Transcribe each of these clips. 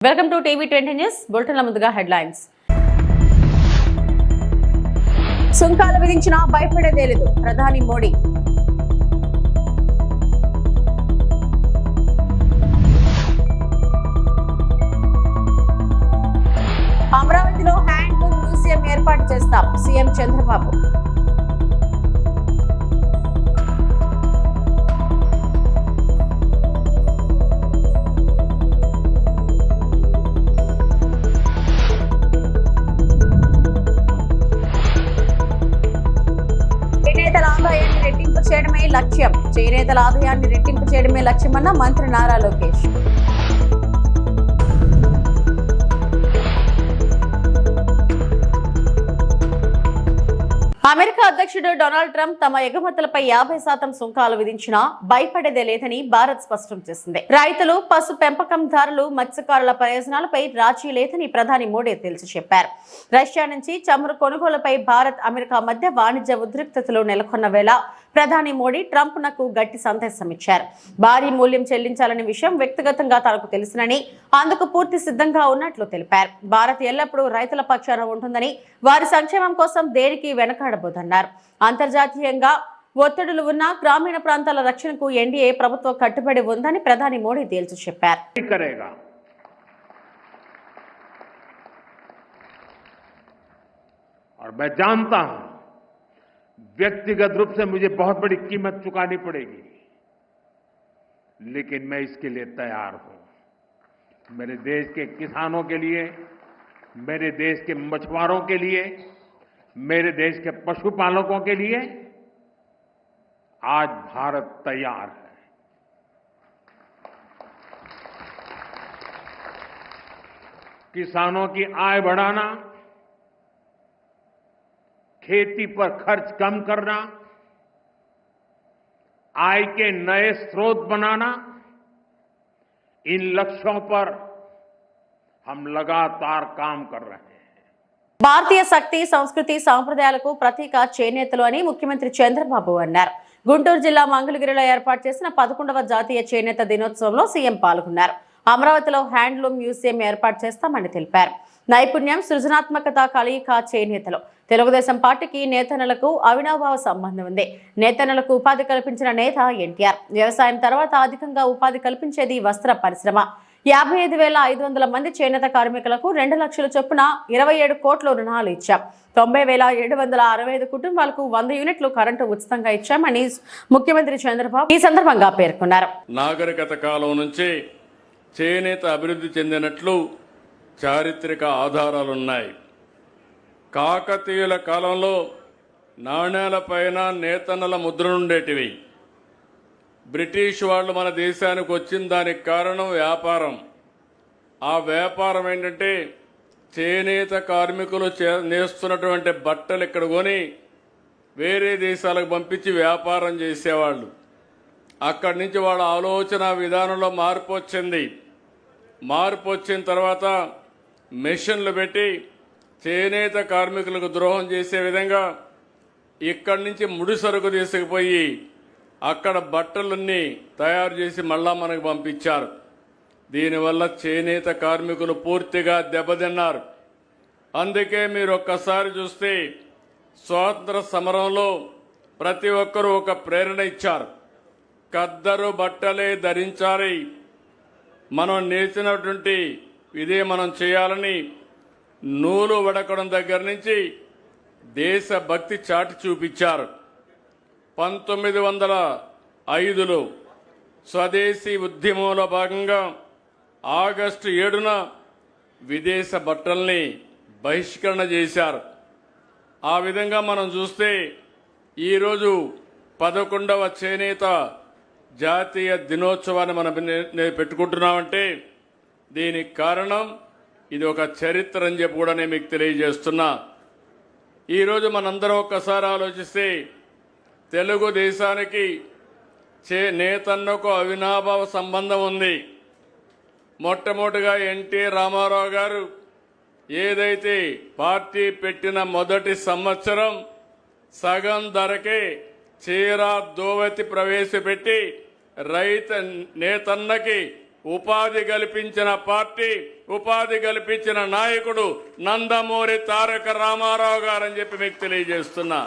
Welcome to TV 20 news బులెటిన్ల ముందుగా headlines. సుంకాలు విధించినా భయపడేదే లేదు ప్రధాని మోడీ. అమరావతిలో హ్యాండ్లూమ్ మ్యూజియం ఏర్పాటు చేస్తాం సీఎం చంద్రబాబు. లక్ష్యం చేనేతల ఆదాయాన్ని రెట్టింపు చేయడమే లక్ష్యమన్న మంత్రి నారా లోకేష్. అమెరికా అధ్యక్షుడు డొనాల్డ్ ట్రంప్ తమ ఎగుమతులపై 50% సుంకాలు విధించినా భయపడేదే లేదని భారత్ స్పష్టం చేసింది. రైతులు, పశు పెంపకందారులు, మత్స్యకారుల ప్రయోజనాలపై రాజీ లేదని ప్రధాని మోడీ తేల్చి చెప్పారు. రష్యా నుంచి చమురు కొనుగోలుపై భారత్, అమెరికా మధ్య వాణిజ్య ఉద్రిక్తతలు నెలకొన్న వేళ ప్రధాని మోడీ ట్రంప్ నకు గట్టి సందేశం ఇచ్చారు. భారీ మూల్యం చెల్లించాలనే విషయం వ్యక్తిగతంగా తనకు తెలుసునని, అందుకు పూర్తి సిద్ధంగా ఉన్నట్లు తెలిపారు. భారత్ ఎల్లప్పుడూ రైతుల పక్షాన ఉంటుందని, వారి సంక్షేమం కోసం దేనికి వెనకాడబోదన్నారు. అంతర్జాతీయంగా ఒత్తిడులు ఉన్న గ్రామీణ ప్రాంతాల రక్షణకు ఎన్డీఏ ప్రభుత్వం కట్టుబడి ఉందని ప్రధాని మోడీ తేల్చి చెప్పారు. व्यक्तिगत रूप से मुझे बहुत बड़ी कीमत चुकानी पड़ेगी, लेकिन मैं इसके लिए तैयार हूं. मेरे देश के किसानों के लिए, मेरे देश के मछुआरों के लिए, मेरे देश के पशुपालकों के लिए आज भारत तैयार है. किसानों की आय बढ़ाना, खेती पर खर्च कम करना, आय के नए स्रोत बनाना, इन लक्ष्यों पर हम लगातार काम कर रहे हैं. భారతీయ శక్తి, సంస్కృతి, సాంప్రదాయాలకు ప్రతీక చేనేతలు అని ముఖ్యమంత్రి చంద్రబాబు అన్నారు. గుంటూరు జిల్లా మంగళగిరిలో ఏర్పాటు చేసిన 11వ జాతీయ చేనేత దినోత్సవంలో సీఎం పాల్గొన్నారు. అమరావతిలో హ్యాండ్లూమ్ మ్యూజియం ఏర్పాటు చేస్తామని తెలిపారు. నైపుణ్యం, సృజనాత్మకత కలయిక చేనేతలు. తెలుగుదేశం పార్టీకి నేతన్నలకు అవినాభావ సంబంధం ఉంది. నేతన్నలకు ఉపాధి కల్పించిన నేత ఎన్టీఆర్. వ్యవసాయం తర్వాత అధికంగా ఉపాధి కల్పించేది వస్త్ర పరిశ్రమ. 55,500 మంది చేనేత కార్మికులకు 2 లక్షల చొప్పున 27 కోట్ల రుణాలు ఇచ్చాం. 90,765 కుటుంబాలకు 100 యూనిట్లు కరెంటు ఉచితంగా ఇచ్చామని ముఖ్యమంత్రి చంద్రబాబు ఈ సందర్భంగా పేర్కొన్నారు. నాగరికత కాలం నుంచి చేనేత అభివృద్ధి చెందినట్లు చారిత్రక ఆధారాలున్నాయి. కాకతీయుల కాలంలో నాణేలపైన నేతన్నల ముద్రలుండేటివి. బ్రిటిష్ వాళ్ళు మన దేశానికి వచ్చిన దానికి కారణం వ్యాపారం. ఆ వ్యాపారం ఏంటంటే చేనేత కార్మికులు నేస్తున్నటువంటి బట్టలు ఇక్కడ కొని వేరే దేశాలకు పంపించి వ్యాపారం చేసేవాళ్ళు. అక్కడి నుంచి వాళ్ళ ఆలోచన విధానంలో మార్పు వచ్చింది. మార్పు వచ్చిన తర్వాత మెషిన్లు పెట్టి చేనేత కార్మికులకు ద్రోహం చేసే విధంగా ఇక్కడి నుంచి ముడి సరుకు తీసుకుపోయి అక్కడ బట్టలన్నీ తయారు చేసి మళ్ళా మనకు పంపించారు. దీనివల్ల చేనేత కార్మికులు పూర్తిగా దెబ్బతిన్నారు. అందుకే మీరు ఒక్కసారి చూస్తే స్వాతంత్ర సమరంలో ప్రతి ఒక్కరూ ఒక ప్రేరణ ఇచ్చారు. ఖద్దరు బట్టలే ధరించాలి, మనం నేర్చినటువంటి ఇదే మనం చేయాలని నూలు వడకడం దగ్గర నుంచి దేశభక్తి చాటి చూపించారు. 1905లో స్వదేశీ ఉద్యమంలో భాగంగా ఆగస్టు 7న విదేశ బట్టల్ని బహిష్కరణ చేశారు. ఆ విధంగా మనం చూస్తే ఈరోజు 11వ చేనేత జాతీయ దినోత్సవాన్ని మనం పెట్టుకుంటున్నామంటే దీనికి కారణం ఇది ఒక చరిత్ర అని చెప్పి కూడా నేను మీకు తెలియజేస్తున్నా. ఈరోజు మనందరం ఒక్కసారి ఆలోచిస్తే తెలుగుదేశానికి నేతన్నకు అవినాభావ సంబంధం ఉంది. మొట్టమొదటిగా ఎన్టీ రామారావు గారు ఏదైతే పార్టీ పెట్టిన మొదటి సంవత్సరం సగం ధరకే చీర దోవతి ప్రవేశపెట్టి రైతు నేతన్నకి ఉపాధి కల్పించిన పార్టీ, ఉపాధి కల్పించిన నాయకుడు నందమూరి తారక రామారావు గారని చెప్పి మీకు తెలియజేస్తున్నా.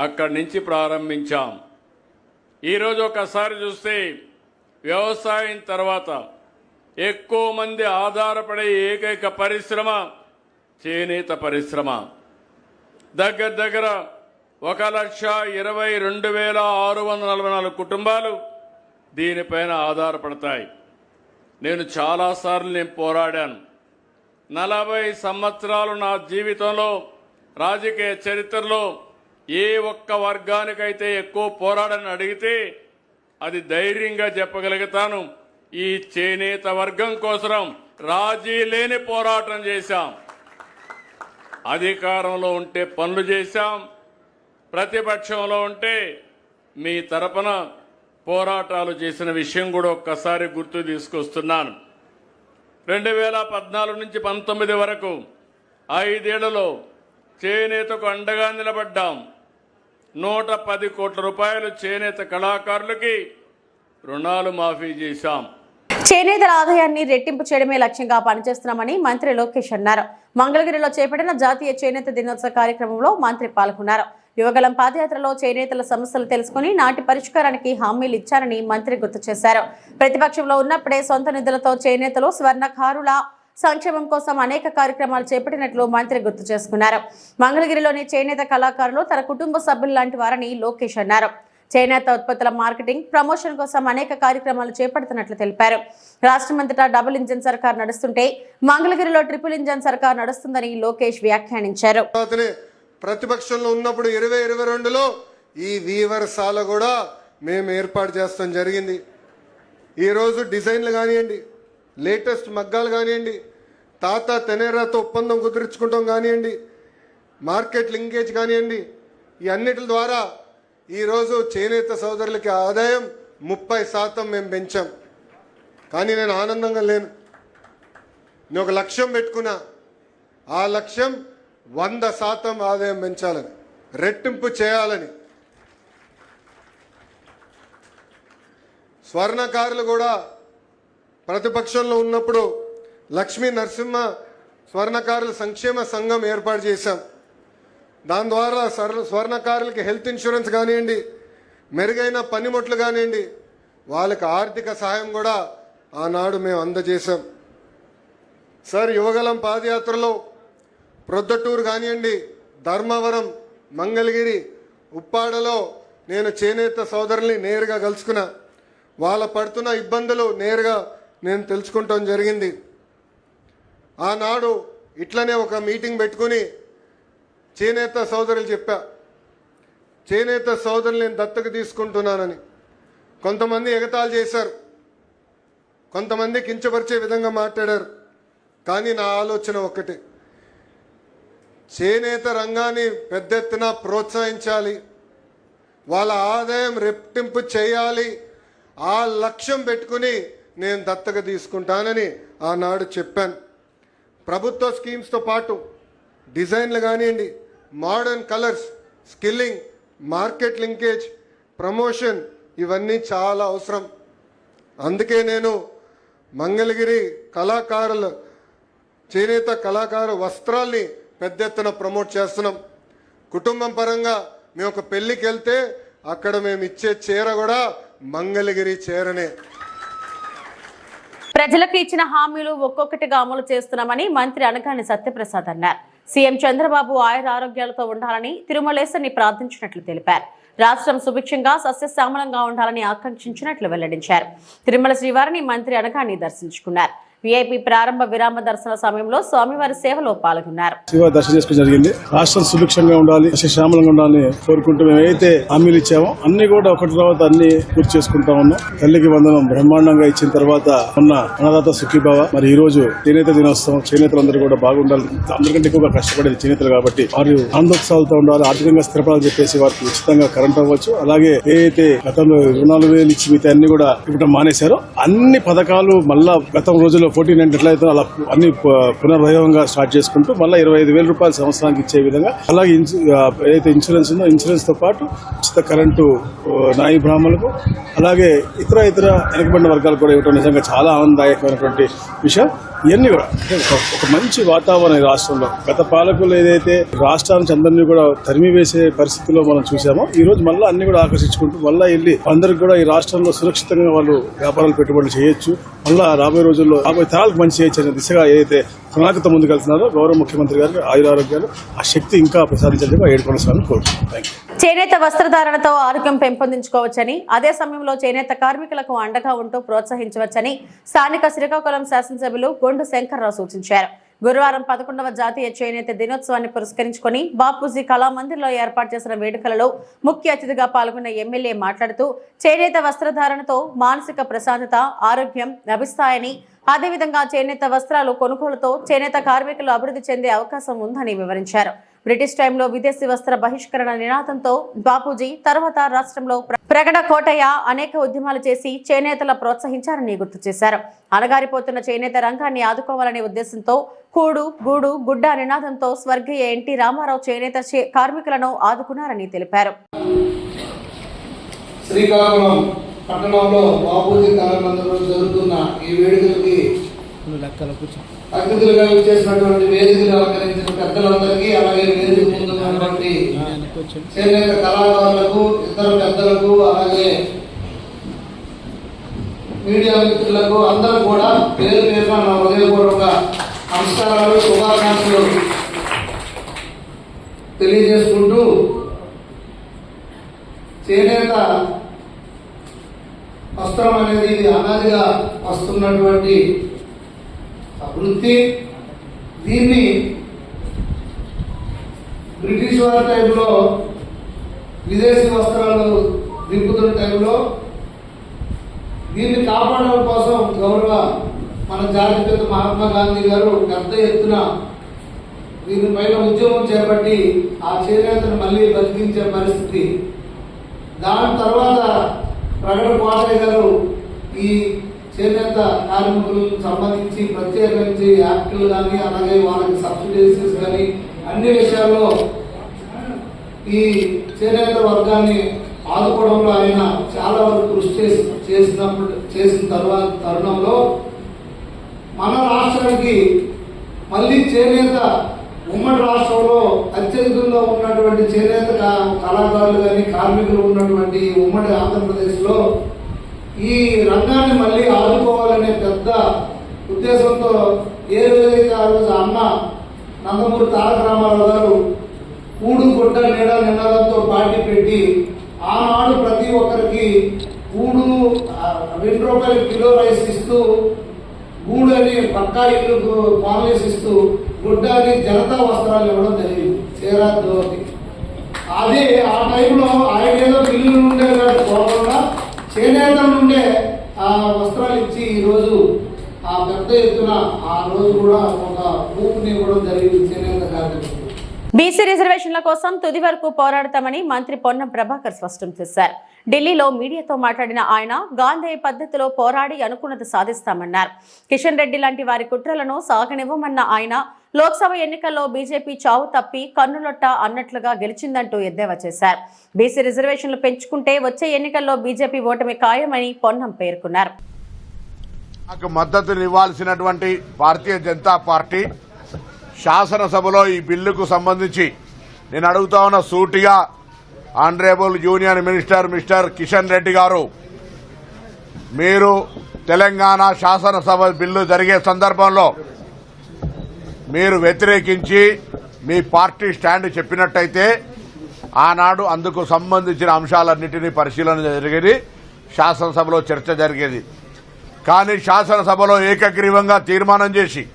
అక్కడి నుంచి ప్రారంభించాం. ఈరోజు ఒకసారి చూస్తే వ్యవసాయం తర్వాత ఎక్కువ మంది ఆధారపడే ఏకైక పరిశ్రమ చేనేత పరిశ్రమ. దగ్గర 1,22,644 కుటుంబాలు దీనిపైన ఆధారపడతాయి. నేను చాలాసార్లు పోరాడాను. 40 సంవత్సరాలు నా జీవితంలో, రాజకీయ చరిత్రలో ఏ ఒక్క వర్గానికైతే ఎక్కువ పోరాడని అడిగితే అది ధైర్యంగా చెప్పగలుగుతాను. ఈ చేనేత వర్గం కోసం రాజీ లేని పోరాటం చేశాం. అధికారంలో ఉంటే పనులు చేశాం, ప్రతిపక్షంలో ఉంటే మీ తరపున పోరాటాలు చేసిన విషయం కూడా ఒక్కసారి గుర్తు తీసుకొస్తున్నాను. 2014 నుంచి 19 వరకు 5 ఏళ్లలో చేనేతకు అండగా నిలబడ్డాం. 110 కోట్ల రూపాయలు చేనేత కళాకారులకి రుణాలు మాఫీ చేశాం. చేనేతల ఆదాయాన్ని రెట్టింపు చేయడమే లక్ష్యంగా పనిచేస్తున్నామని మంత్రి లోకేష్ అన్నారు. మంగళగిరిలో చేపట్టిన జాతీయ చేనేత దినోత్సవ కార్యక్రమంలో మంత్రి పాల్గొన్నారు. యువగలం పాదయాత్రలో చేనేతల సమస్యలు తెలుసుకుని నాటి పరిష్కారానికి హామీలు ఇచ్చారని మంత్రి గుర్తు చేశారు. ప్రతిపక్షంలో ఉన్నప్పుడే సొంత నిధులతో చేనేతలు, స్వర్ణకారుల సంక్షేమం కోసం అనేక కార్యక్రమాలు చేపట్టినట్లు మంత్రి గుర్తు చేసుకున్నారు. మంగళగిరిలోని చేనేత కళాకారులు తన కుటుంబ సభ్యులు లాంటి వారని లోకేష్ అన్నారు. చేనేత ఉత్పత్తుల మార్కెటింగ్, ప్రమోషన్ కోసం అనేక కార్యక్రమాలు చేపడుతున్నట్లు తెలిపారు. రాష్ట్రమంతటా డబుల్ ఇంజన్ సర్కార్ నడుస్తుంటే మంగళగిరిలో ట్రిపుల్ ఇంజన్ సర్కార్ నడుస్తుందని లోకేష్ వ్యాఖ్యానించారు. ప్రతిపక్షంలో ఉన్నప్పుడు 2022లో ఈ వీవర్సాల కూడా మేము ఏర్పాటు చేస్తాం జరిగింది. ఈరోజు డిజైన్లు కానివ్వండి, లేటెస్ట్ మగ్గాలు కానివ్వండి, తాత తెనేరాతో ఒప్పందం కుదుర్చుకుంటాం కానివ్వండి, మార్కెట్ లింకేజ్ కానివ్వండి, ఈ అన్నిటి ద్వారా ఈరోజు చేనేత సోదరులకి ఆదాయం 30% మేము పెంచాం. కానీ నేను ఆనందంగా లేను. నేను ఒక లక్ష్యం పెట్టుకున్నా. ఆ లక్ష్యం 100% ఆదాయం పెంచాలని, రెట్టింపు చేయాలని. స్వర్ణకారులు కూడా ప్రతిపక్షంలో ఉన్నప్పుడు లక్ష్మీ నరసింహ స్వర్ణకారుల సంక్షేమ సంఘం ఏర్పాటు చేశాం. దాని ద్వారా స్వర్ణకారులకి హెల్త్ ఇన్సూరెన్స్ కానివ్వండి, మెరుగైన పనిముట్లు కానివ్వండి, వాళ్ళకి ఆర్థిక సహాయం కూడా ఆనాడు మేము అందజేశాం. సార్, యువగలం పాదయాత్రలో ప్రొద్దటూరు కానివ్వండి, ధర్మవరం, మంగళగిరి, ఉప్పాడలో నేను చేనేత సోదరుల్ని నేరుగా కలుసుకున్నా. వాళ్ళ పడుతున్న ఇబ్బందులు నేరుగా నేను తెలుసుకుంటాం జరిగింది. ఆనాడు ఇట్లనే ఒక మీటింగ్ పెట్టుకుని చేనేత సోదరులు చెప్పా, చేనేత సోదరులు నేను దత్తకు తీసుకుంటున్నానని. కొంతమంది ఎగతాళి చేశారు, కొంతమంది కించపరిచే విధంగా మాట్లాడారు. కానీ నా ఆలోచన ఒక్కటే, చేనేత రంగాన్ని పెద్ద ఎత్తున ప్రోత్సహించాలి, వాళ్ళ ఆదాయం రెట్టింపు చేయాలి. ఆ లక్ష్యం పెట్టుకుని నేను దత్తక తీసుకుంటానని ఆనాడు చెప్పాను. ప్రభుత్వ స్కీమ్స్తో పాటు డిజైన్లు కానివ్వండి, modern colours, skilling, market linkage, promotion, ఇవన్నీ చాలా అవసరం. అందుకే నేను మంగళగిరి కళాకారుల చేనేత కళాకారు వస్త్రాల్ని పెద్ద ఎత్తున ప్రమోట్ చేస్తున్నాం. కుటుంబం పరంగా మేము ఒక పెళ్లికి వెళ్తే అక్కడ మేము ఇచ్చే చీర కూడా మంగళగిరి చీరనే. ప్రజలకు ఇచ్చిన హామీలు ఒక్కొక్కటిగా అమలు చేస్తున్నామని మంత్రి అనగాని సత్యప్రసాద్ అన్నారు. సీఎం చంద్రబాబు ఆయుర ఆరోగ్యాలతో ఉండాలని తిరుమలేశని ప్రార్థించినట్లు తెలిపారు. రాష్ట్రం సుభిక్షంగా సస్యశ్యామలంగా ఉండాలని ఆకాంక్షించినట్లు వెల్లడించారు. తిరుమల శ్రీవారిని మంత్రి అనగాని దర్శించుకున్నారు. వీఐపీ ప్రారంభ విరామ దర్శన సమయంలో స్వామివారి సేవలో పాల్గొన్నారు. శ్రీవారి దర్శనం చేసుకోవడం జరిగింది. రాష్ట్రం సుభిక్షంగా ఉండాలి, శ్యామలంగా ఉండాలని కోరుకుంటూ మేము ఏదైతే హామీలు ఇచ్చామో అన్ని కూడా ఒకటి తర్వాత అన్ని పూర్తి చేసుకుంటా ఉన్నాం. తల్లికి వందనం బ్రహ్మాండంగా ఇచ్చిన తర్వాత ఉన్న అన్నదాత సుఖీభావ. మరి ఈ రోజు చేనేత దినోత్సవం, చేనేతలందరూ కూడా బాగుండాలి. అందరికంటే ఎక్కువగా కష్టపడేది చేనేతలు కాబట్టి వారు ఆనందోత్సవాలతో ఉండాలి, ఆర్థికంగా స్థిరపడాలని చెప్పేసి వారికి ఉచితంగా కరెంట్ అవ్వచ్చు. అలాగే ఏదైతే గతంలో 4,000 ఇచ్చి మిగతా అన్ని కూడా ఇవ్వడం మానేశారో అన్ని పథకాలు మళ్ళా గతం రోజుల్లో 14 ఎట్లయితే అలా అన్ని పునర్వైభవంగా స్టార్ట్ చేసుకుంటూ మళ్ళీ 25,000 రూపాయలు సంవత్సరానికి ఇచ్చే విధంగా, అలాగే ఏదైతే ఇన్సూరెన్స్ ఉందో ఇన్సూరెన్స్ తో పాటు ఉచిత కరెంటు నాయి బ్రాహ్మణులకు, అలాగే ఇతర వెనుకబడిన వర్గాలకు కూడా ఇవ్వడం నిజంగా చాలా ఆనందదాయకమైనటువంటి విషయం. ఇవన్నీ కూడా ఒక మంచి వాతావరణం ఈ రాష్ట్రంలో. గత పాలకులు ఏదైతే రాష్ట్రానికి అందరినీ కూడా తరిమి వేసే పరిస్థితిలో మనం చూసామో, ఈ రోజు మళ్ళీ అన్ని కూడా ఆకర్షించుకుంటూ మళ్ళీ వెళ్ళి అందరికి కూడా ఈ రాష్ట్రంలో సురక్షితంగా వాళ్ళు వ్యాపారాలు పెట్టుబడులు చేయొచ్చు, మళ్ళీ రాబోయే రోజుల్లో రాబోయే తరాలకు మంచి చేయొచ్చు అనే దిశగా ఏదైతే ప్రణాళికతో ముందుకెళ్తున్నారో గౌరవ ముఖ్యమంత్రి గారికి ఆయురారోగ్యాలు ఆ శక్తి ఇంకా ప్రసాదించాలని ఏడుకొనసాలని కోరుకుంటున్నాను. చేనేత వస్త్రధారణతో ఆరోగ్యం పెంపొందించుకోవచ్చని, అదే సమయంలో చేనేత కార్మికులకు అండగా ఉంటూ ప్రోత్సహించవచ్చని స్థానిక శ్రీకాకుళం శాసనసభ్యులు గొండు శంకర్రావు సూచించారు. గురువారం 11వ జాతీయ చేనేత దినోత్సవాన్ని పురస్కరించుకుని బాపూజీ కళామందిర్లో ఏర్పాటు చేసిన వేడుకలలో ముఖ్య అతిథిగా పాల్గొన్న ఎమ్మెల్యే మాట్లాడుతూ, చేనేత వస్త్రధారణతో మానసిక ప్రశాంతత, ఆరోగ్యం లభిస్తాయని, అదేవిధంగా చేనేత వస్త్రాలు కొనుగోలుతో చేనేత కార్మికులు అభివృద్ధి చెందే అవకాశం ఉందని వివరించారు. బ్రిటిష్ టైంలో విదేశీ వస్త్ర బహిష్కరణ నినాదంతో బాపూజీ తర్వాత రాష్ట్రంలో ప్రగడ కోటయ్య అనేక ఉద్యమాలు చేసి చేనేతల ప్రోత్సహించారని గుర్తు చేశారు. అణగారిపోతున్న చేనేత రంగాన్ని ఆదుకోవాలనే ఉద్దేశంతో కూడు గూడు గుడ్డ నినాదంతో స్వర్గీయ ఎన్టీ రామారావు చేనేత కార్మికులను ఆదుకున్నారని తెలిపారు. శ్రీకాకుళం పట్టణంలో బాపూజీ కళామందిరంలో జరుగుతున్న ఈ వేడుకలకి అతిథులుగా చేసినటువంటి వేదికలు అలంకరించిన పెద్దలందరికీ, అలాగే వేదిక ముందున్నటువంటి చేనేత కళాకారులకు, ఇతర పెద్దలకు, అలాగే మీడియా మిత్రులకు అందరూ కూడా పేరు పేరున నా హృదయపూర్వక నమస్కారాలు, శుభాకాంక్షలు తెలియజేసుకుంటూ, చేనేత వస్త్రం అనేది ఇది అనాదిగా వస్తున్నటువంటి వృత్తి. దీన్ని బ్రిటిష్ వారి టైంలో విదేశీ వస్త్రాలు దింపుతున్న టైంలో దీన్ని కాపాడడం కోసం గౌరవ మన జాతిపిత మహాత్మా గాంధీ గారు పెద్ద ఎత్తున దీనిపైన ఉద్యమం చేపట్టి ఆ చేనేతను మళ్ళీ బతికించే పరిస్థితి. దాని తర్వాత ప్రగడ కోటయ్య గారు ఈ చేనేత కార్మికులకు సంబంధించి ప్రత్యేకించి యాక్టులు కానీ, అలాగే వాళ్ళకి సబ్సిడీస్ కానీ అన్ని విషయాల్లో ఈ చేనేత వర్గాన్ని ఆదుకోవడంలో ఆయన చాలా వరకు కృషి చేసిన తరుణంలో మన రాష్ట్రానికి మళ్ళీ చేనేత ఉమ్మడి రాష్ట్రంలో అత్యధికంగా ఉన్నటువంటి చేనేత కళాకారులు కానీ కార్మికులు ఉన్నటువంటి ఉమ్మడి ఆంధ్రప్రదేశ్లో ఈ రంగాన్ని మళ్ళీ ఆదుకోవాలనే పెద్ద ఉద్దేశంతో ఏ రోజైతే ఆ రోజు అన్న నందమూరి తారక రామారావు గారు కూడు గుడ్డ నీడ నినాదంతో పార్టీ పెట్టి ఆనాడు ప్రతి ఒక్కరికి కూడు 2 రూపాయలు కిలో రైస్ ఇస్తూ, గూడు అని పక్కా ఇల్లు కాలనీస్ ఇస్తూ, గుడ్డ అని జనతా వస్త్రాలు ఇవ్వడం జరిగింది చేరాకి. అదే ఆ టైంలో ఆయన ఏదో బిల్లు నుండే పోకుండా చేనేత నుండే ఆ వస్త్రాలు ఇచ్చి ఈరోజు ఆ పెద్ద ఎత్తున ఆ రోజు కూడా ఒక ఊపుని ఇవ్వడం జరిగింది చేనేత కార్మికులు. బీసీ రిజర్వేషన్ల కోసం తుది వరకు పోరాడతామని మంత్రి పొన్నం ప్రభాకర్ స్పష్టం చేశారు. ఢిల్లీలో మీడియాతో మాట్లాడిన ఆయన, గాంధీ పద్ధతిలో పోరాడి అనుకున్నది సాధిస్తామన్నారు. కిషన్ రెడ్డి లాంటి వారి కుట్రలను సాగనివ్వమన్న ఆయన, లోక్సభ ఎన్నికల్లో బీజేపీ చావు తప్పి కన్నులొట్ట అన్నట్లుగా గెలిచిందంటూ ఎద్దేవా చేశారు. బీసీ రిజర్వేషన్లు పెంచుకుంటే వచ్చే ఎన్నికల్లో బీజేపీ ఓటమి ఖాయమని పొన్నం పేర్కొన్నారు. మద్దతునివ్వాల్సినటువంటి భారతీయ జనతా పార్టీ శాసనసభలో ఈ బిల్లుకు సంబంధించి నేను అడుగుతా ఉన్న సూటిగా, honourable union minister mister Kishan Reddy గారు, మీరు తెలంగాణ శాసనసభ బిల్లు జరిగే సందర్భంలో మీరు వ్యతిరేకించి మీ పార్టీ స్టాండ్ చెప్పినట్టయితే ఆనాడు అందుకు సంబంధించిన అంశాలన్నింటినీ పరిశీలన జరిగేది, శాసనసభలో చర్చ జరిగేది. కానీ శాసనసభలో ఏకగ్రీవంగా తీర్మానం చేసి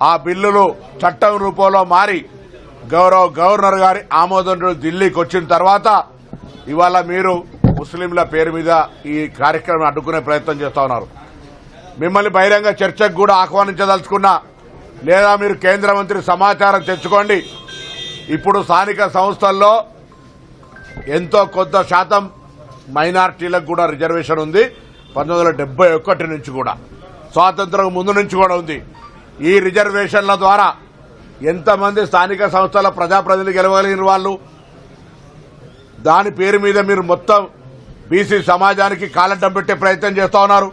ఆ బిల్లులు చట్టం రూపంలో మారి గవర్నర్ గారి ఆమోదం ఢిల్లీకి వచ్చిన తర్వాత ఇవాళ మీరు ముస్లింల పేరు మీద ఈ కార్యక్రమం అడ్డుకునే ప్రయత్నం చేస్తా ఉన్నారు. మిమ్మల్ని బహిరంగ చర్చకు కూడా ఆహ్వానించదలుచుకున్నా, లేదా మీరు కేంద్ర మంత్రి సమాచారం తెచ్చుకోండి. ఇప్పుడు స్థానిక సంస్థల్లో ఎంతో కొంత శాతం మైనార్టీలకు కూడా రిజర్వేషన్ ఉంది 1971 నుంచి కూడా. స్వాతంత్రం ముందు నుంచి కూడా ఉంది. ఈ రిజర్వేషన్ల ద్వారా ఎంతమంది స్థానిక సంస్థల ప్రజాప్రతినిధులు గెలవగలిగిన వాళ్ళు, దాని పేరు మీద మీరు మొత్తం బీసీ సమాజానికి కాలడ్డం పెట్టే ప్రయత్నం చేస్తా ఉన్నారు.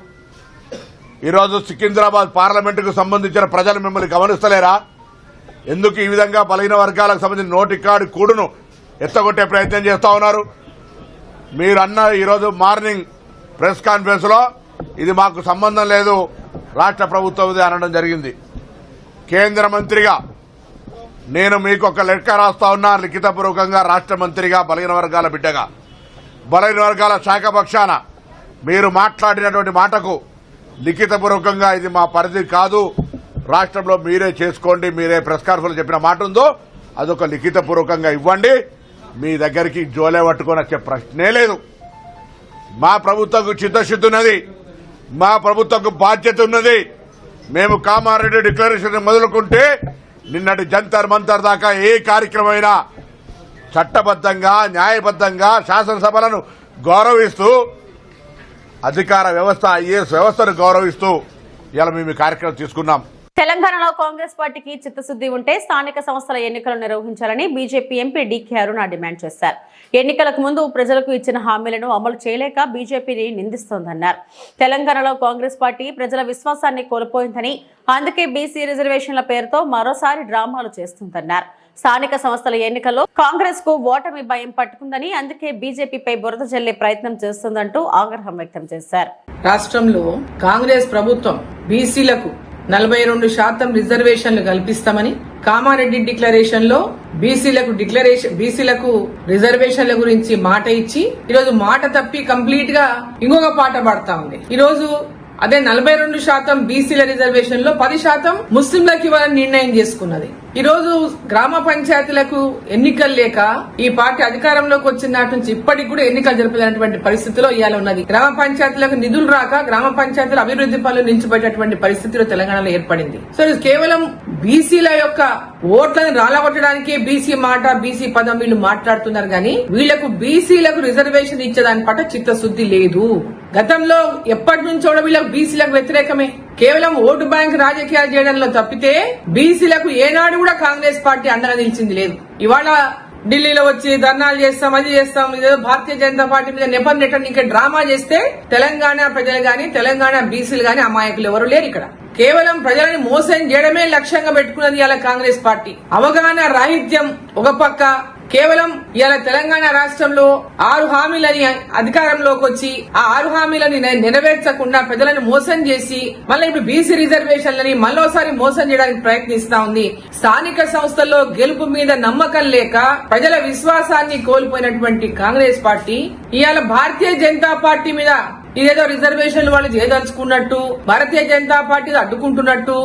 ఈరోజు సికింద్రాబాద్ పార్లమెంటుకు సంబంధించిన ప్రజలు మిమ్మల్ని గమనిస్తలేరా? ఎందుకు ఈ విధంగా బలహీన వర్గాలకు సంబంధించిన నోటికాడి కూడును ఎత్తగొట్టే ప్రయత్నం చేస్తా ఉన్నారు? మీరు అన్న ఈరోజు మార్నింగ్ ప్రెస్ కాన్ఫరెన్స్ లో ఇది మాకు సంబంధం లేదు, రాష్ట్ర ప్రభుత్వం అనడం జరిగింది. కేంద్ర మంత్రిగా నేను మీకు ఒక లెక్క రాస్తా ఉన్నా, లిఖితపూర్వకంగా రాష్ట్ర మంత్రిగా, బలహీన వర్గాల బిడ్డగా, బలహీన వర్గాల శాఖ పక్షాన మీరు మాట్లాడినటువంటి మాటకు లిఖితపూర్వకంగా ఇది మా పరిధి కాదు, రాష్ట్రంలో మీరే చేసుకోండి, మీరే ప్రెస్ కాన్ఫరెన్స్ చెప్పిన మాట ఉందో అదొక లిఖితపూర్వకంగా ఇవ్వండి. మీ దగ్గరికి జోలే పట్టుకొని వచ్చే ప్రశ్నే లేదు. మా ప్రభుత్వంకు చిత్తశుద్ధి ఉన్నది, మా ప్రభుత్వంకు బాధ్యత ఉన్నది. మేము కామారెడ్డి డిక్లరేషన్ మొదలుకుంటే నిన్నటి జంతర్ మంతర్ దాకా ఏ కార్యక్రమమైనా చట్టబద్దంగా, న్యాయబద్దంగా శాసనసభలను గౌరవిస్తూ, అధికార వ్యవస్థ, ఐఏఎస్ వ్యవస్థను గౌరవిస్తూ ఇలా మేము కార్యక్రమం తీసుకున్నాం. తెలంగాణలో కాంగ్రెస్ పార్టీకి చిత్తశుద్ధి ఉంటే స్థానిక సంస్థల ఎన్నికలు నిర్వహించాలని బీజేపీ ఎంపీ డీకే అరుణ డిమాండ్ చేశారు. ఎన్నికలకు ముందు ప్రజలకు ఇచ్చిన హామీలను అమలు చేయలేక బీజేపీని నిందిస్తోందన్నారు. తెలంగాణలో కాంగ్రెస్ పార్టీ ప్రజల విశ్వాసాన్ని కోల్పోయిందని, అందుకే బీసీ రిజర్వేషన్ల పేరుతో మరోసారి డ్రామాలు చేస్తుందన్నారు. స్థానిక సంస్థల ఎన్నికల్లో కాంగ్రెస్ కు ఓటమి భయం పట్టుకుందని, అందుకే బీజేపీపై బురద జల్లే ప్రయత్నం చేస్తుందంటూ ఆగ్రహం వ్యక్తం చేశారు. రాష్ట్రంలో కాంగ్రెస్ ప్రభుత్వం బీసీలకు 42% రిజర్వేషన్లు కల్పిస్తామని కామారెడ్డి డిక్లరేషన్ లో బీసీలకు రిజర్వేషన్ల గురించి మాట ఇచ్చి ఈరోజు మాట తప్పి కంప్లీట్ గా ఇంకొక పాట పాడుతా ఉంది. ఈరోజు అదే 42% బీసీల రిజర్వేషన్ లో 10% ముస్లింలకు ఇవ్వాలని నిర్ణయం చేసుకున్నది. ఈ రోజు గ్రామ పంచాయతీలకు ఎన్నికలు లేక ఈ పార్టీ అధికారంలోకి వచ్చిన నాటి నుంచి ఇప్పటికి కూడా ఎన్నికలు జరపలేనటువంటి పరిస్థితిలో ఇవాళ ఉన్నది. గ్రామ పంచాయతీలకు నిధులు రాక గ్రామ పంచాయతీల అభివృద్ధి పనులు నిలిచిపోయేటటువంటి పరిస్థితిలో తెలంగాణలో ఏర్పడింది. సో ఇది కేవలం బీసీల యొక్క ఓట్లను రాలగొట్టడానికే బీసీ మాట, బీసీ పదం వీళ్ళు మాట్లాడుతున్నారు కానీ వీళ్లకు బీసీలకు రిజర్వేషన్ ఇచ్చేదాని పట్ల చిత్తశుద్ధి లేదు. గతంలో ఎప్పటి నుంచో వీళ్ళకు బీసీలకు వ్యతిరేకమే. కేవలం ఓటు బ్యాంక్ రాజకీయాలు చేయడంలో తప్పితే బీసీలకు ఏనాడు కూడా కాంగ్రెస్ పార్టీ అండగా నిలిచింది లేదు. ఇవాళ ఢిల్లీలో వచ్చి ధర్నాలు చేస్తాం, అది చేస్తాం, ఇదేదో భారతీయ జనతా పార్టీ మీద నెపం నెట్టని ఇంకా డ్రామా చేస్తే తెలంగాణ ప్రజలు గాని, తెలంగాణ బీసీలు గాని అమాయకులు ఎవరు లేరు. ఇక్కడ కేవలం ప్రజలని మోసం చేయడమే లక్ష్యంగా పెట్టుకున్నది ఇవాళ కాంగ్రెస్ పార్టీ. అవగాహన రాహిత్యం ఒక పక్క, కేవలం ఇవాళ తెలంగాణ రాష్ట్రంలో 6 హామీలని అధికారంలోకి వచ్చి ఆ 6 హామీలని నెరవేర్చకుండా ప్రజలను మోసం చేసి మళ్ళీ ఇప్పుడు బీసీ రిజర్వేషన్లని మరోసారి మోసం చేయడానికి ప్రయత్నిస్తా ఉంది. స్థానిక సంస్థల్లో గెలుపు మీద నమ్మకం లేక ప్రజల విశ్వాసాన్ని కోల్పోయినటువంటి కాంగ్రెస్ పార్టీ ఇవాళ భారతీయ జనతా పార్టీ మీద ఇదేదో రిజర్వేషన్లు వాళ్ళు చేయదలుచుకున్నట్టు, భారతీయ జనతా పార్టీ అడ్డుకుంటున్నట్టు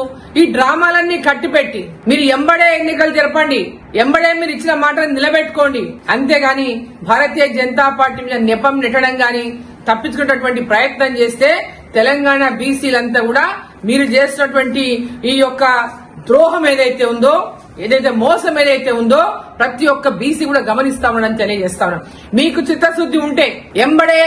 ఈ డ్రామాలన్నీ కట్టిపెట్టి మీరు ఎంబడే ఎన్నికలు జరపండి, ఎంబడే మీరు ఇచ్చిన మాటను నిలబెట్టుకోండి. అంతేగాని భారతీయ జనతా పార్టీ మీద నెపం నెట్టడం గాని తప్పించుకునేటువంటి ప్రయత్నం చేస్తే తెలంగాణ బీసీలంతా కూడా మీరు చేసినటువంటి ఈ యొక్క ద్రోహం ఏదైతే ఉందో, ఏదైతే మోసం ఏదైతే ఉందో ప్రతి ఒక్క బీసీ కూడా గమనిస్తామని తెలియజేస్తాను. మీకు చిత్తశుద్ధి ఉంటే ఎంబడే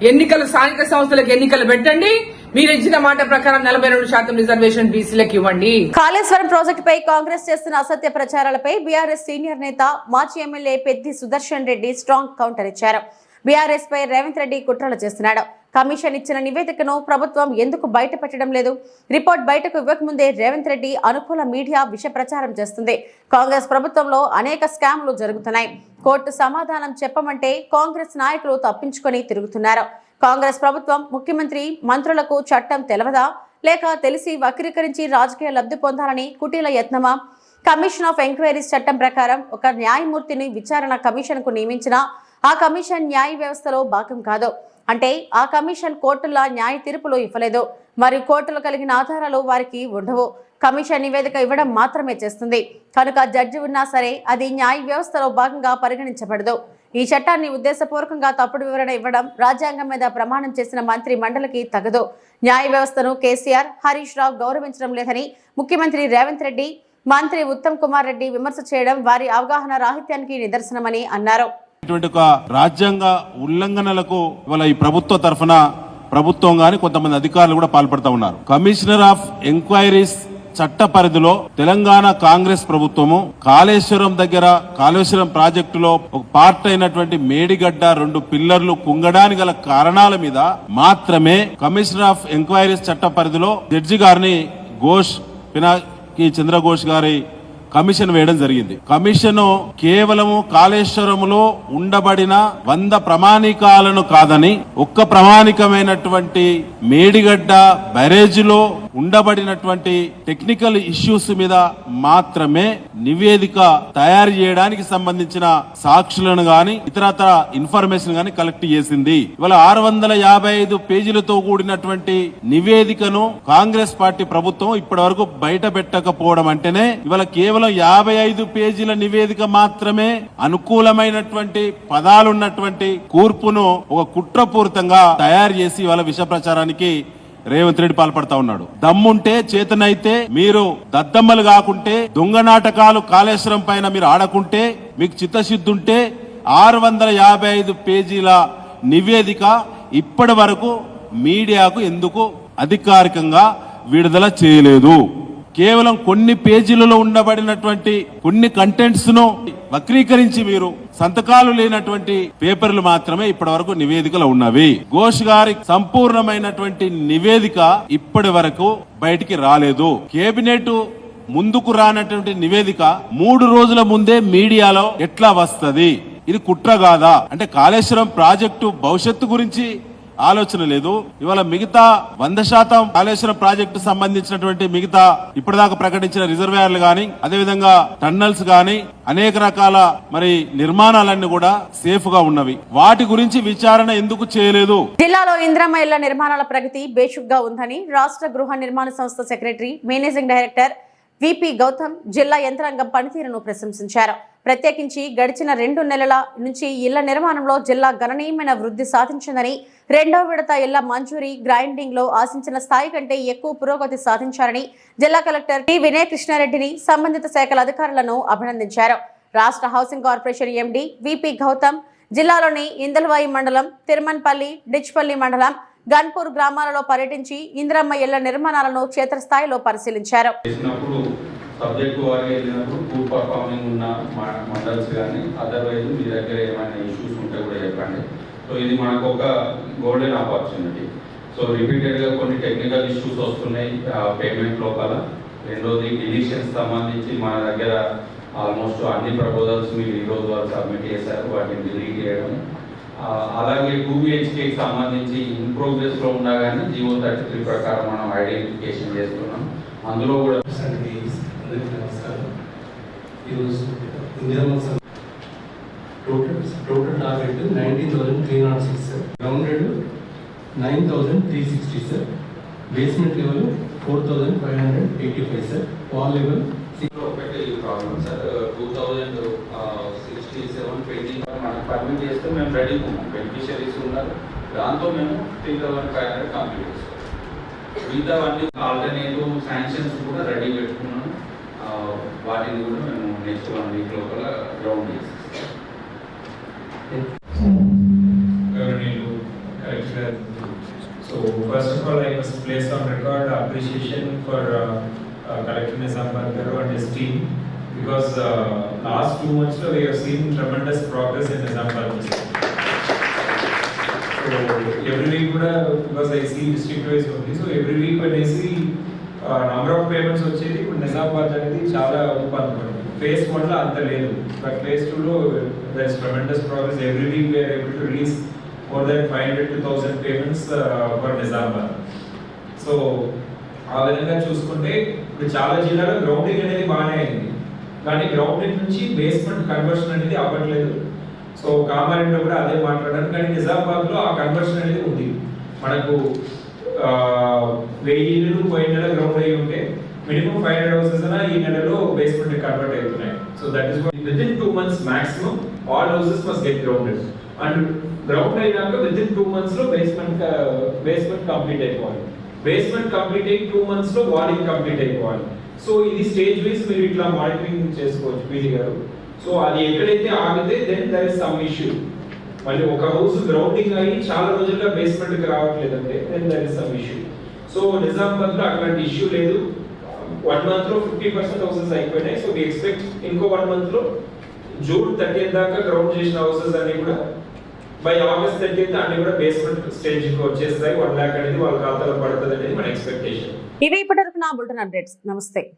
ఎన్నికలు, స్థానిక సంస్థలకు ఎన్నికలు పెట్టండి. మీరు ఇచ్చిన మాట ప్రకారం 42% రిజర్వేషన్ బీసీలకు ఇవ్వండి. కాళేశ్వరం ప్రాజెక్టుపై కాంగ్రెస్ చేస్తున్న అసత్య ప్రచారాలపై బీఆర్ఎస్ సీనియర్ నేత మాజీ MLA Peddi Sudarshan Reddy strong counter ఇచ్చారు. బీఆర్ఎస్ పై రేవంత్ రెడ్డి కుట్రలు చేస్తున్నాడు. కమిషన్ ఇచ్చిన నివేదికను ప్రభుత్వం ఎందుకు బయట పెట్టడం లేదు? రిపోర్ట్ బయటకు ఇవ్వకముందే రేవంత్ రెడ్డి అనుకూల మీడియా విష ప్రచారం చేస్తుంది. కాంగ్రెస్ ప్రభుత్వంలో అనేక స్కామ్లు జరుగుతున్నాయి. కోర్టు సమాధానం చెప్పమంటే కాంగ్రెస్ నాయకులు తప్పించుకొని తిరుగుతున్నారు. కాంగ్రెస్ ప్రభుత్వం, ముఖ్యమంత్రి, మంత్రులకు చట్టం తెలవదా, లేక తెలిసి వక్రీకరించి రాజకీయ లబ్ధి పొందాలని కుటీల యత్నమా? కమిషన్ ఆఫ్ ఎంక్వైరీస్ చట్టం ప్రకారం ఒక న్యాయమూర్తిని విచారణ కమిషన్ కు నియమించినా ఆ కమిషన్ న్యాయ వ్యవస్థలో భాగం కాదు. అంటే ఆ కమిషన్ కోర్టుల న్యాయ తీర్పులు ఇవ్వలేదు, మరియు కోర్టులు కలిగిన ఆధారాలు వారికి ఉండవు. కమిషన్ నివేదిక ఇవ్వడం మాత్రమే చేస్తుంది. కనుక జడ్జి ఉన్నా సరే అది న్యాయ వ్యవస్థలో భాగంగా పరిగణించబడదు. ఈ చట్టాన్ని ఉద్దేశపూర్వకంగా తప్పుడు వివరణ ఇవ్వడం రాజ్యాంగం మీద ప్రమాణం చేసిన మంత్రి మండలికి తగదు. న్యాయ వ్యవస్థను కేసీఆర్, హరీష్ రావు గౌరవించడం లేదని ముఖ్యమంత్రి రేవంత్ రెడ్డి, మంత్రి ఉత్తమ్ కుమార్ రెడ్డి విమర్శ చేయడం వారి అవగాహన రాహిత్యానికి నిదర్శనమని అన్నారు. ఇటువంటి ఒక రాజ్యాంగ ఉల్లంఘనలకు ఇవాళ ఈ ప్రభుత్వ తరఫున ప్రభుత్వం గాని కొంతమంది అధికారులు కూడా పాల్పడుతూ ఉన్నారు. కమిషనర్ ఆఫ్ ఎంక్వైరీస్ చట్ట పరిధిలో తెలంగాణ కాంగ్రెస్ ప్రభుత్వము కాళేశ్వరం ప్రాజెక్టులో ఒక పార్ట్ అయినటువంటి మేడిగడ్డ 2 పిల్లర్లు కుంగడానికి గల కారణాల మీద మాత్రమే కమిషనర్ ఆఫ్ ఎంక్వైరీస్ చట్ట పరిధిలో జడ్జి గారిని పినాకి చంద్రఘోష్ గారి కమిషన్ వేయడం జరిగింది. కమిషన్ కేవలము కాళేశ్వరములో ఉండబడిన 100 ప్రమాణికాలను కాదని ఒక్క ప్రమాణికమైనటువంటి మేడిగడ్డ బ్యారేజీలో ఉండబడినటువంటి టెక్నికల్ ఇష్యూస్ మీద మాత్రమే నివేదిక తయారు చేయడానికి సంబంధించిన సాక్షులను గాని ఇతరత్ర ఇన్ఫర్మేషన్ గాని కలెక్ట్ చేసింది. ఇవాళ 655 పేజీలతో కూడినటువంటి నివేదికను కాంగ్రెస్ పార్టీ ప్రభుత్వం ఇప్పటి వరకు బయట పెట్టకపోవడం అంటేనే ఇవాళ కేవలం 55 పేజీల నివేదిక మాత్రమే అనుకూలమైనటువంటి పదాలున్నటువంటి కూర్పును ఒక కుట్రపూరితంగా తయారు చేసి ఇవాళ విష ప్రచారానికి రేవంత్ రెడ్డి పాల్పడతా ఉన్నాడు. దమ్ముంటే చేతనైతే మీరు దద్దమ్మలు కాకుంటే దొంగ నాటకాలు కాళేశ్వరం పైన మీరు ఆడకుంటే మీకు చిత్తశుద్ధి ఉంటే 655 పేజీల నివేదిక ఇప్పటి వరకు మీడియాకు ఎందుకు అధికారికంగా విడుదల చేయలేదు? కేవలం కొన్ని పేజీలలో ఉండబడినటువంటి కొన్ని కంటెంట్స్ ను వక్రీకరించి మీరు సంతకాలు లేనటువంటి పేపర్లు మాత్రమే ఇప్పటి వరకు నివేదికలో ఉన్నవి. ఘోష్ గారి సంపూర్ణమైనటువంటి నివేదిక ఇప్పటి వరకు బయటికి రాలేదు. కేబినెట్ ముందుకు రానటువంటి నివేదిక 3 రోజుల ముందే మీడియాలో ఎట్లా వస్తది? ఇది కుట్ర కాదా? అంటే కాళేశ్వరం ప్రాజెక్టు భవిష్యత్తు గురించి ఆలోచన లేదు. ఇవాళ మిగతా 100% కాళేశ్వరం ప్రాజెక్టు సంబంధించినటువంటి మిగతా ఇప్పటిదాకా ప్రకటించిన రిజర్వాయర్లు గాని అదేవిధంగా టన్నల్స్ గాని అనేక రకాల మరి నిర్మాణాలన్నీ కూడా సేఫ్ గా ఉన్నవి. వాటి గురించి విచారణ ఎందుకు చేయలేదు? జిల్లాలో ఇందిరమ్మ ఇళ్ల నిర్మాణాల ప్రగతి బేషుగ్గా ఉందని రాష్ట్ర గృహ నిర్మాణ సంస్థ secretary managing director VP Gautam జిల్లా యంత్రాంగం పనితీరును ప్రశంసించారు. ప్రత్యేకించి గడిచిన 2 నెలల నుంచి ఇళ్ల నిర్మాణంలో జిల్లా గణనీయమైన వృద్ధి సాధించిందని, 2వ విడత ఇళ్ల మంజూరీ గ్రైండింగ్ లో ఆశించిన స్థాయి కంటే ఎక్కువ పురోగతి సాధించారని జిల్లా కలెక్టర్ టి వినయ్ కృష్ణారెడ్డిని సంబంధిత శాఖల అధికారులను అభినందించారు. రాష్ట్ర housing corporation MD VP Gautam జిల్లాలోని ఇందల్వాయి మండలం, తిరుమన్పల్లి, డిచ్పల్లి మండలం, గన్పూర్ గ్రామాలలో పర్యటించి ఇందిరమ్మ ఇళ్ల నిర్మాణాలను క్షేత్రస్థాయిలో పరిశీలించారు. సబ్జెక్టు వారికి వెళ్ళినప్పుడు పూర్ పర్ఫార్మింగ్ ఉన్న మండల్స్ కానీ అదర్వైజ్ మీ దగ్గర ఏమైనా ఇష్యూస్ ఉంటే కూడా చెప్పండి. సో ఇది మనకు ఒక గోల్డెన్ ఆపర్చునిటీ. సో రిపీటెడ్గా కొన్ని టెక్నికల్ ఇష్యూస్ వస్తున్నాయి పేమెంట్ లోపల. రెండోది డిలీషన్స్ సంబంధించి మన దగ్గర ఆల్మోస్ట్ అన్ని ప్రపోజల్స్ మీరు ఈరోజు వరకు సబ్మిట్ చేశారు, వాటిని డిలీట్ చేయడం. అలాగే 2 BHKకి సంబంధించి ఇన్ ప్రోగ్రెస్లో ఉండగానే జీవో 33 ప్రకారం మనం ఐడెంటిఫికేషన్ చేస్తున్నాం. అందులో కూడా total target 19,306 sir, grounded 9,360 sir, basement level 4,585 sir, wall level ఒకటి ప్రాబ్లం సార్ 2,067 పెండింగ్ మనకు పర్మిట్ చేస్తే మేము రెడీ ఉన్నాం. బెనిఫిషరీస్ ఉన్నారు, దాంతో మేము 3,500 కంప్లీట్ చేస్తాం. మిగతావన్నీ ఆల్టర్నేటివ్ శాంక్షన్స్ కూడా రెడీ పెట్టుకున్నాం. వాటిని కూడా మేము నెక్స్ట్ 1 వీక్ లోపల గ్రౌండ్ చేస్తాం. So first of all, I must place on record appreciation for Collector Nizam Garu and his team, because last 2 months we have seen tremendous progress in Nizam Garu. So every week, because I see district wise only, so every week when I see number of payments వచ్చేది ఇప్పుడు నిజామాబాద్ అనేది చాలా ఉపందుకుంది. phase 1 లో అంత లేదు, but phase 2 లో there is tremendous progress. Every week we are able to release more than 500 to 1000 payments for Nizamabad. So ఆ విధంగా చూసుకుంటే ఇప్పుడు చాలా జిల్లాలో గ్రౌండింగ్ అనేది బాగానే అయింది, కానీ గ్రౌండింగ్ నుంచి బేస్మెంట్ కన్వర్షన్ అనేది అవ్వట్లేదు. సో కామారెడ్డిలో కూడా అదే మాట్లాడాను, కానీ నిజామాబాద్ లో ఆ కన్వర్షన్ అనేది ఉంది. మనకు 1000 ఇళ్ళు పోయిన నెల గ్రౌండ్ అయ్యి ఉంటే మినిమం 500 houses అయినా ఈ నెలలో బేస్మెంట్ కన్వర్ట్ అవుతున్నాయి. So that is within 2 months maximum all houses must get grounded, and ground అయినాక within 2 months లో బేస్మెంట్ కంప్లీట్ అయిపోవాలి. బేస్మెంట్ కంప్లీట్ అయ్యి 2 months లో వాలింగ్ కంప్లీట్ అయిపోవాలి. సో ఇది స్టేజ్ వైస్ మీరు ఇట్లా మానిటరింగ్ చేసుకోవచ్చు పీజీ గారు. సో అది ఎక్కడైతే ఆగితే then there is some issue. మళ్ళీ ఒక హౌస్ గ్రౌండింగ్ అయ్యి చాలా రోజులుగా బేస్మెంట్ కి రావట్లేదంటే then there is some issue. So Nizamabad లో అట్లాంటి ఇష్యూ లేదు. 1 month లో 50% హౌసెస్ అయిపోయినాయి. సో వి ఎక్స్పెక్ట్ ఇంకో 1 month లో జూన్ 30 దాకా గ్రౌండ్ చేసిన హౌసెస్ అన్ని కూడా బై ఆగస్ట్ 30 అన్ని కూడా బేస్మెంట్ స్టేజ్ కి వచ్చేస్తాయి. 1 lakh అనేది వాళ్ళ ఖాతాలో పడుతుంది అనేది మన ఎక్స్పెక్టేషన్. ఇవి ఇప్పటివరకు నా బులెటిన్ అప్డేట్స్. నమస్తే.